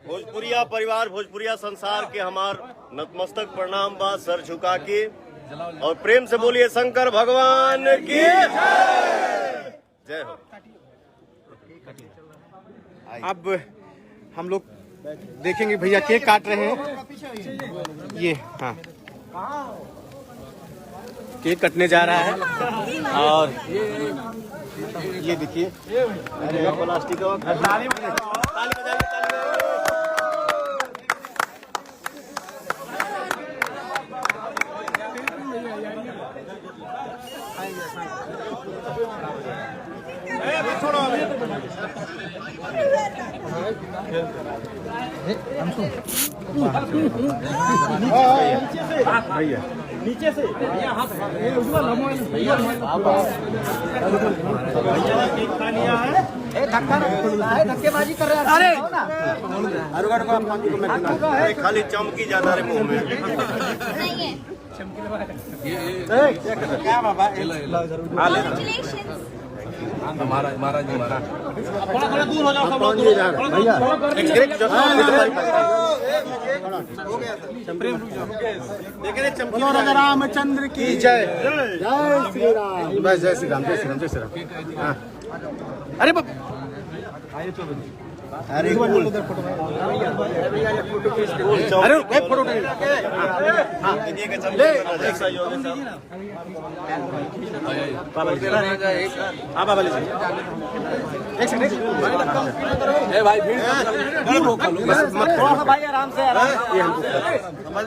भोजपुरिया परिवार, भोजपुरिया संसार के हमार नतमस्तक प्रणाम बा, सर झुका के, और प्रेम से बोलिए शंकर भगवान की जय हो। अब हम लोग देखेंगे भैया केक काट रहे हैं। ये हाँ केक कटने जा रहा है और ये देखिए प्लास्टिक नीचे से धक्केबाजी कर रहे हैं। अरे खाली चमकी ज्यादा रे मुंह में। क्या बाबा महाराज थोड़ा दूर हो जाओ भैया। बोलो राजा रामचंद्र की जय। जय श्री राम। बस जय श्री राम, जय श्री राम, जय श्री राम। हाँ। अरे अरे अरे फोटो भाई आराम से समझ